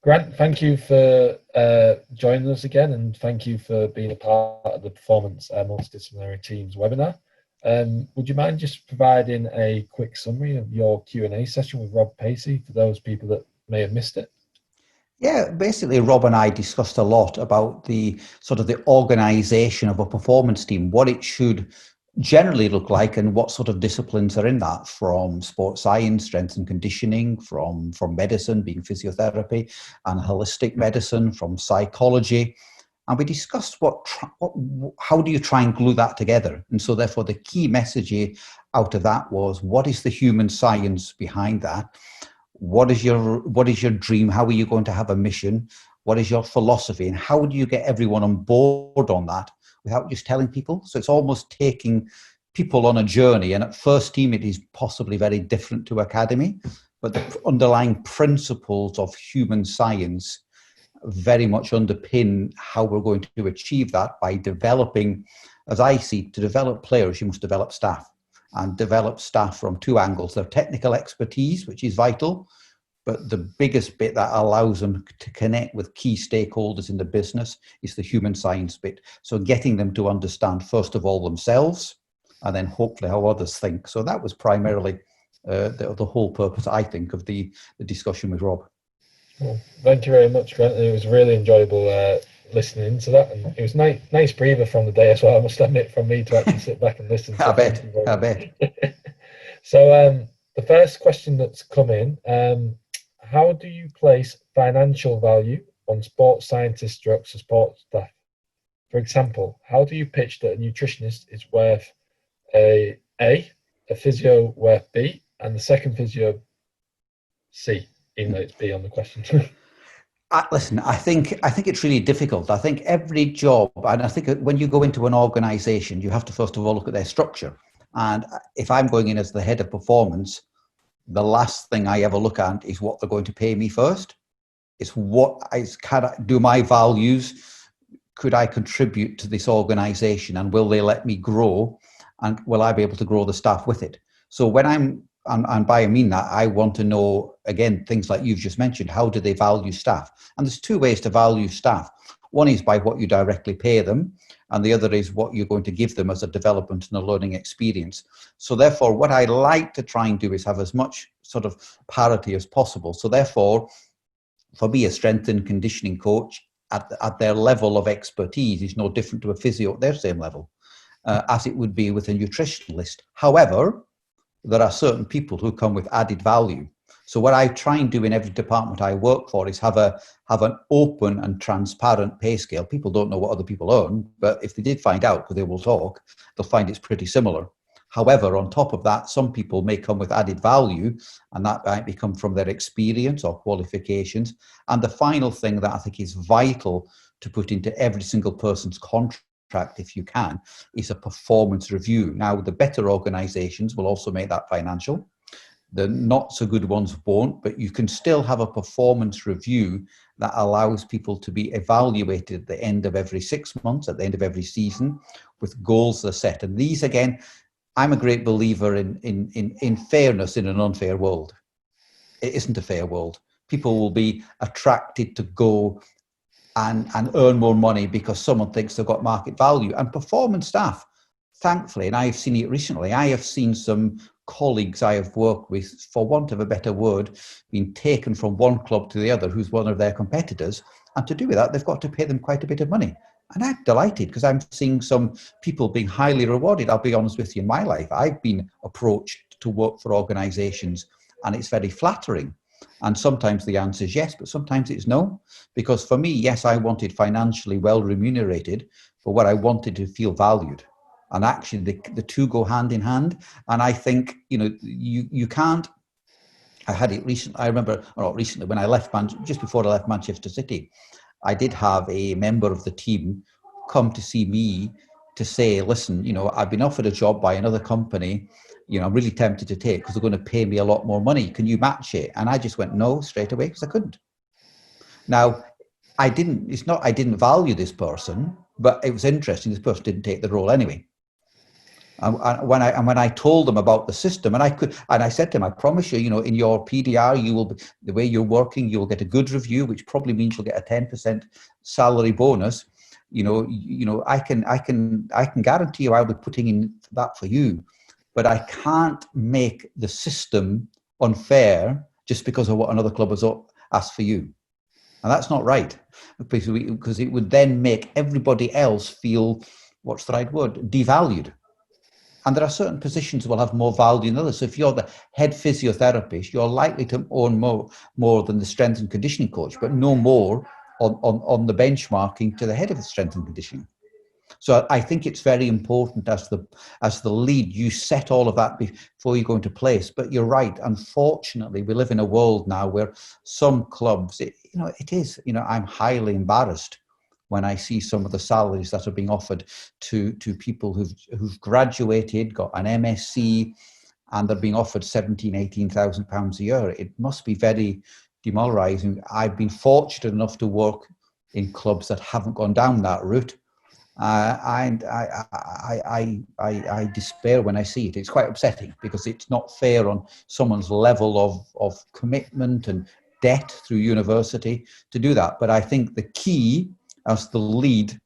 Grant, thank you for joining us again, and thank you for being a part of the Performance Multidisciplinary Teams webinar. Would you mind just providing a quick summary of your Q&A session with Rob Pacey for those people that may have missed it? Yeah, basically Rob and I discussed a lot about the sort of the organization of a performance team, what it should generally look like and what sort of disciplines are in that, from sports science, strength and conditioning, from medicine being physiotherapy and holistic medicine, from psychology. And we discussed how do you try and glue that together? And so therefore the key message out of that was, what is the human science behind that? What is your dream? How are you going to have a mission? What is your philosophy? And how do you get everyone on board on that without just telling people? So it's almost taking people on a journey. And at first team, it is possibly very different to academy, but the underlying principles of human science very much underpin how we're going to achieve that by developing, as I see, to develop players, you must develop staff. And develop staff from two angles: their technical expertise, which is vital, but the biggest bit that allows them to connect with key stakeholders in the business is the human science bit. So getting them to understand, first of all, themselves, and then hopefully how others think. So that was primarily the whole purpose, I think, of the discussion with Rob. Well, thank you very much, Grant. It was really enjoyable listening to that, and it was nice breather from the day as well, I must admit, from me to actually sit back and listen. So I bet. So the first question that's come in, how do you place financial value on sports scientists, drugs, or sports staff? For example, how do you pitch that a nutritionist is worth a physio worth B, and the second physio C, even though it's B on the question? Listen, I think it's really difficult. I think every job, and I think when you go into an organization, you have to first of all look at their structure. And if I'm going in as the head of performance, the last thing I ever look at is what they're going to pay me first. It's do my values, could I contribute to this organization, and will they let me grow, and will I be able to grow the staff with it? So when and by I mean that, I want to know, again, things like you've just mentioned, how do they value staff? And there's two ways to value staff. One is by what you directly pay them, and the other is what you're going to give them as a development and a learning experience. So therefore, what I like to try and do is have as much sort of parity as possible. So therefore, for me, a strength and conditioning coach at their level of expertise is no different to a physio at their same level, as it would be with a nutritionist. However, there are certain people who come with added value. So what I try and do in every department I work for is have an open and transparent pay scale. People don't know what other people earn, but if they did find out, because they will talk, they'll find it's pretty similar. However, on top of that, some people may come with added value, and that might become from their experience or qualifications. And the final thing that I think is vital to put into every single person's contract, if you can, is a performance review. Now, the better organizations will also make that financial. The not so good ones won't, but you can still have a performance review that allows people to be evaluated at the end of every 6 months, at the end of every season, with goals that are set. And these, again, I'm a great believer in fairness in an unfair world. It isn't a fair world. People will be attracted to go and earn more money because someone thinks they've got market value. And performance staff, thankfully, and I've seen it recently, I have seen some colleagues I have worked with, for want of a better word, being taken from one club to the other who's one of their competitors. And to do with that, they've got to pay them quite a bit of money. And I'm delighted because I'm seeing some people being highly rewarded. I'll be honest with you, in my life, I've been approached to work for organizations, and it's very flattering. And sometimes the answer is yes, but sometimes it's no. Because for me, yes, I wanted financially well remunerated, but what I wanted to feel valued. And actually, the two go hand in hand. And I think, you can't. I had it recently. I remember, or not recently, when I left just before I left Manchester City, I did have a member of the team come to see me to say, listen, I've been offered a job by another company, I'm really tempted to take because they're going to pay me a lot more money. Can you match it? And I just went no straight away because I couldn't. Now, I didn't value this person, but it was interesting. This person didn't take the role anyway. And when I told them about the system, and I said to them, I promise you, in your PDR, you will be, the way you're working, you'll get a good review, which probably means you'll get a 10% salary bonus. I can guarantee you, I'll be putting in that for you, but I can't make the system unfair just because of what another club has asked for you. And that's not right, because it would then make everybody else feel, what's the right word, devalued. And there are certain positions that will have more value than others. So if you're the head physiotherapist, you're likely to earn more than the strength and conditioning coach, but no more on the benchmarking to the head of the strength and conditioning. So I think it's very important as the lead, you set all of that before you go into place. But you're right. Unfortunately, we live in a world now where some clubs, I'm highly embarrassed when I see some of the salaries that are being offered to people who've graduated, got an MSc, and they're being offered £17,000-18,000 a year. It must be very demoralising. I've been fortunate enough to work in clubs that haven't gone down that route. And I despair when I see it. It's quite upsetting because it's not fair on someone's level of commitment and debt through university to do that. But I think the key as the lead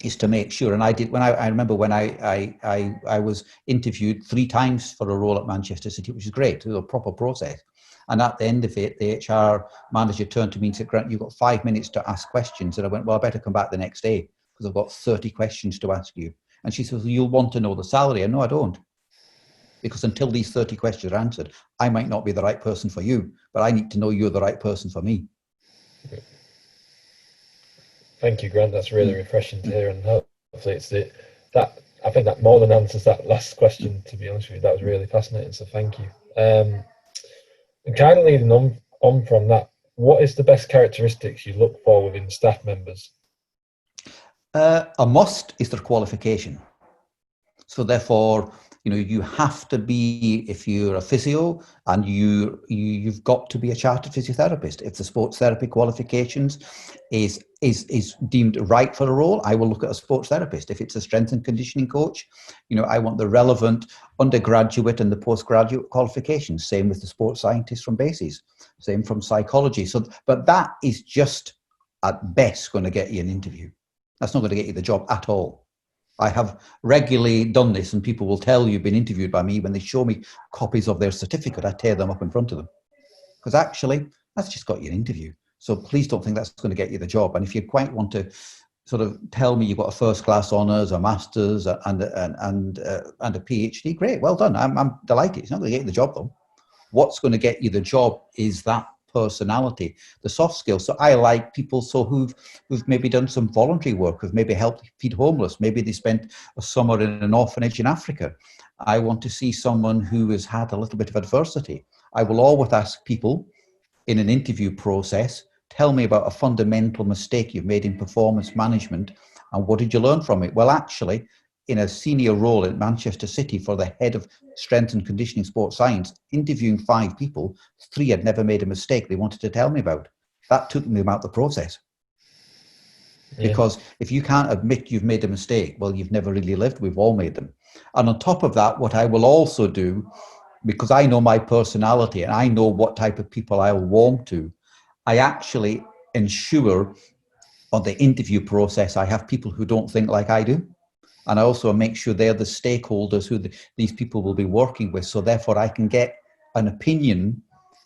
is to make sure. And I remember when I was interviewed 3 times for a role at Manchester City, which is great. It was a proper process. And at the end of it, the HR manager turned to me and said, "Grant, you've got 5 minutes to ask questions." And I went, "Well, I better come back the next day because I've got 30 questions to ask you." And she says, "Well, you'll want to know the salary." And no, I don't. Because until these 30 questions are answered, I might not be the right person for you, but I need to know you're the right person for me. Thank you, Grant. That's really refreshing to hear, and hopefully that I think that more than answers that last question. To be honest with you, that was really fascinating. So thank you. And kind of leading on from that, what is the best characteristics you look for within staff members? A must is their qualification. So therefore, you have to be, if you're a physio, and you've got to be a chartered physiotherapist. If the sports therapy qualifications is deemed right for a role, I will look at a sports therapist. If it's a strength and conditioning coach, I want the relevant undergraduate and the postgraduate qualifications. Same with the sports scientist from BASIS. Same from psychology. So, but that is just at best going to get you an interview. That's not going to get you the job at all. I have regularly done this, and people will tell you been interviewed by me. When they show me copies of their certificate, I tear them up in front of them, because actually that's just got you an interview. So please don't think that's going to get you the job. And if you quite want to sort of tell me you've got a first class honours, a master's, and a PhD, great, well done. I'm delighted. It's not going to get you the job though. What's going to get you the job is that personality, the soft skills. So I like people who've maybe done some voluntary work, who've maybe helped feed homeless. Maybe they spent a summer in an orphanage in Africa. I want to see someone who has had a little bit of adversity. I will always ask people in an interview process, tell me about a fundamental mistake you've made in performance management, and what did you learn from it? Well, actually, in a senior role at Manchester City for the head of strength and conditioning sports science, interviewing 5 people, 3 had never made a mistake they wanted to tell me about. That took them out the process. Yeah. Because if you can't admit you've made a mistake, well, you've never really lived. We've all made them. And on top of that, what I will also do, because I know my personality and I know what type of people I will warm to, I actually ensure on the interview process, I have people who don't think like I do. And I also make sure they're the stakeholders who these people will be working with. So therefore, I can get an opinion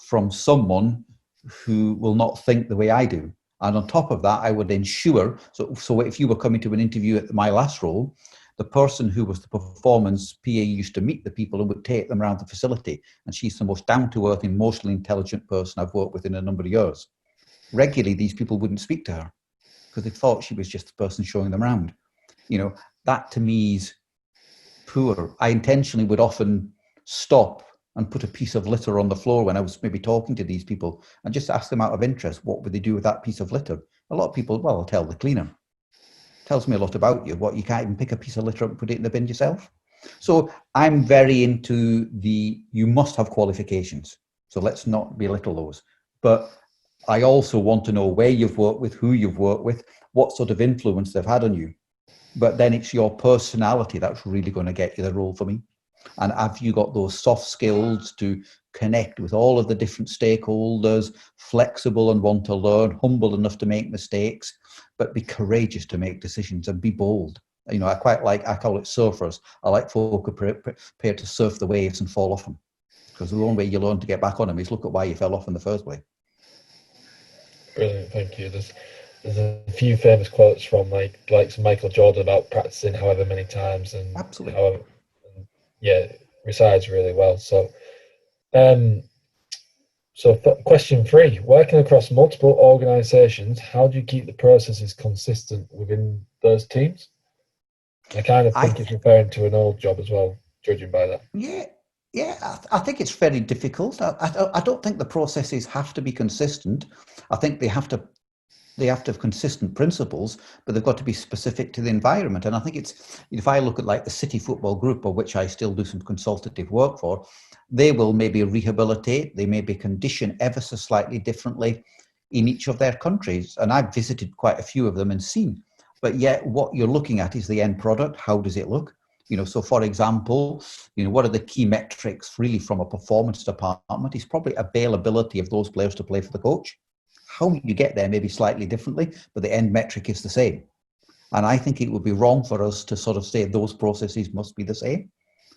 from someone who will not think the way I do. And on top of that, I would ensure, so if you were coming to an interview at my last role, the person who was the performance PA used to meet the people and would take them around the facility. And she's the most down-to-earth, emotionally intelligent person I've worked with in a number of years. Regularly, these people wouldn't speak to her because they thought she was just the person showing them around. That to me is poor. I intentionally would often stop and put a piece of litter on the floor when I was maybe talking to these people and just ask them out of interest, what would they do with that piece of litter? A lot of people, well, I'll tell the cleaner. Tells me a lot about you. What, you can't even pick a piece of litter up and put it in the bin yourself? So I'm very into you must have qualifications. So let's not belittle those. But I also want to know where you've worked with, who you've worked with, what sort of influence they've had on you. but then it's your personality that's really going to get you the role for me. And have you got those soft skills to connect with all of the different stakeholders, flexible and want to learn, humble enough to make mistakes, but be courageous to make decisions and be bold. You know, I call it surfers. I like folk who are prepared to surf the waves and fall off them, because the only way you learn to get back on them is look at why you fell off in the first place. Brilliant, thank you. There's a few famous quotes from like Michael Jordan about practicing however many times and Absolutely. however, yeah, resides really well. So, um, question 3: working across multiple organisations, how do you keep the processes consistent within those teams? I kind of I think it's referring to an old job as well, judging by that. Yeah, yeah, I think it's very difficult. I don't think the processes have to be consistent. I think they have to have consistent principles, but they've got to be specific to the environment. And I think it's, if I look at like the City Football Group, of which I still do some consultative work for, they will maybe rehabilitate, they maybe condition ever so slightly differently in each of their countries. And I've visited quite a few of them and seen. But yet what you're looking at is the end product. How does it look? So for example, what are the key metrics really from a performance department is probably availability of those players to play for the coach. How you get there maybe slightly differently, but the end metric is the same. And I think it would be wrong for us to sort of say those processes must be the same.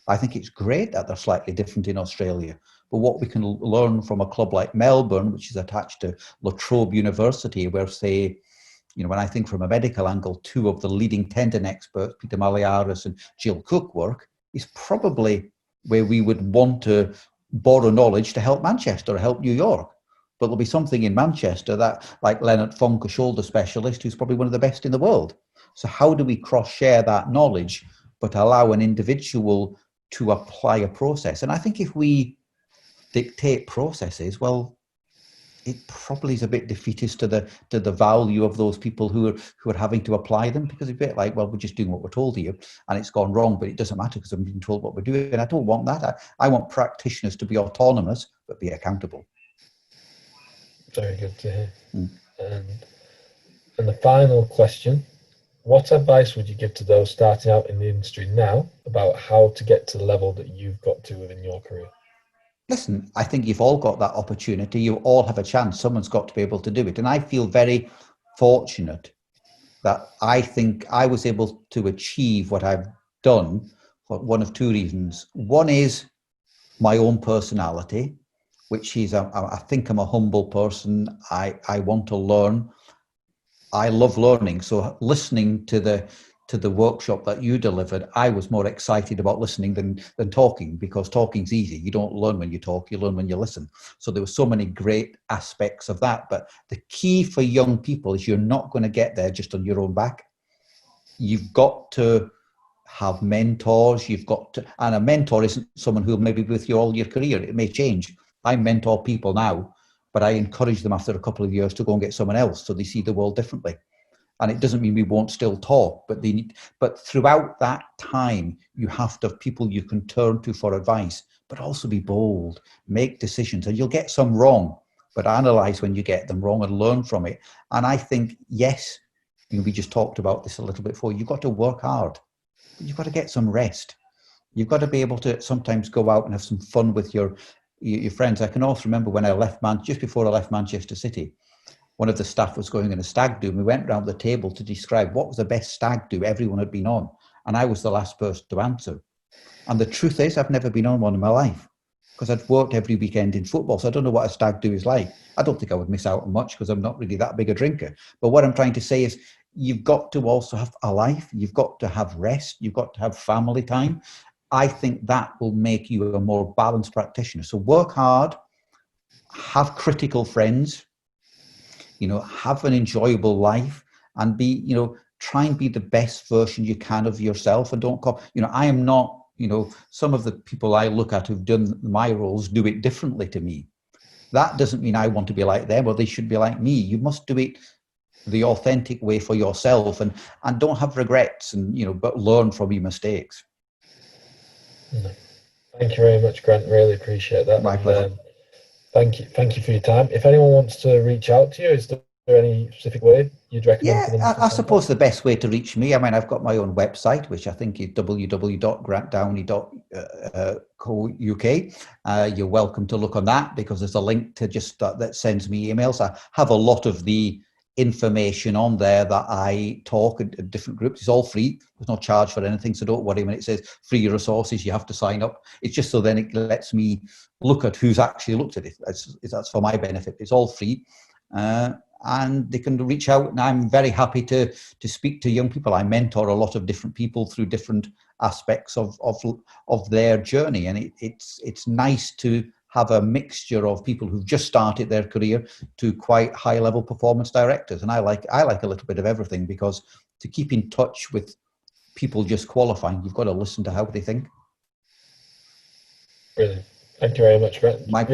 I think it's great that they're slightly different in Australia. But what we can learn from a club like Melbourne, which is attached to La Trobe University, where, say, when I think from a medical angle, two of the leading tendon experts, Peter Maliaris and Jill Cook, work, is probably where we would want to borrow knowledge to help Manchester or help New York. But there'll be something in Manchester that, like Leonard Funk, a shoulder specialist, who's probably one of the best in the world. So how do we cross-share that knowledge, but allow an individual to apply a process? And I think if we dictate processes, well, it probably is a bit defeatist to the value of those people who are having to apply them, because it's a bit like, well, we're just doing what we're told here and it's gone wrong, but it doesn't matter because I'm being told what we're doing. And I don't want that. I want practitioners to be autonomous but be accountable. Very good to hear. And the final question: what advice would you give to those starting out in the industry now about how to get to the level that you've got to within your career? Listen, I think you've all got that opportunity. You all have a chance. Someone's got to be able to do it. And I feel very fortunate that I think I was able to achieve what I've done for one of two reasons. One is my own personality, which is, I think I'm a humble person. I want to learn. I love learning. So listening to the workshop that you delivered, I was more excited about listening than talking, because talking's easy. You don't learn when you talk, you learn when you listen. So there were so many great aspects of that. But the key for young people is you're not going to get there just on your own back. You've got to have mentors. And a mentor isn't someone who'll maybe be with you all your career. It may change. I mentor people now, but I encourage them after a couple of years to go and get someone else so they see the world differently. And it doesn't mean we won't still talk, but throughout that time, you have to have people you can turn to for advice, but also be bold, make decisions, and you'll get some wrong, but analyze when you get them wrong and learn from it. And I think, yes, we just talked about this a little bit before, you've got to work hard, but you've got to get some rest. You've got to be able to sometimes go out and have some fun with your friends. I can also remember when just before I left Manchester City, one of the staff was going on a stag do, and we went around the table to describe what was the best stag do everyone had been on. And I was the last person to answer. And the truth is, I've never been on one in my life, because I'd worked every weekend in football. So I don't know what a stag do is like. I don't think I would miss out on much because I'm not really that big a drinker. But what I'm trying to say is, you've got to also have a life. You've got to have rest. You've got to have family time. I think that will make you a more balanced practitioner. So work hard, have critical friends, have an enjoyable life, and try and be the best version you can of yourself. And don't I am not, some of the people I look at who've done my roles do it differently to me. That doesn't mean I want to be like them or they should be like me. You must do it the authentic way for yourself, and don't have regrets, and but learn from your mistakes. Thank you very much, Grant. Really appreciate that. My pleasure. Thank you for your time. If anyone wants to reach out to you, is there there any specific way you'd recommend for them Yeah, to I contact? suppose the best way to reach me, I mean, I've got my own website, which I think is www.grantdownie.co.uk. You're welcome to look on that because there's a link to just that sends me emails. I have a lot of the information on there that I talk at different groups. It's all free. There's no charge for anything, so don't worry when it says free resources, you have to sign up. It's just so then it lets me look at who's actually looked at it. That's for my benefit. It's all free. And they can reach out, and I'm very happy to speak to young people. I mentor a lot of different people through different aspects of their journey, and it's nice to have a mixture of people who've just started their career to quite high level performance directors. And I like a little bit of everything, because to keep in touch with people just qualifying, you've got to listen to how they think. Brilliant. Thank you very much, Grant. My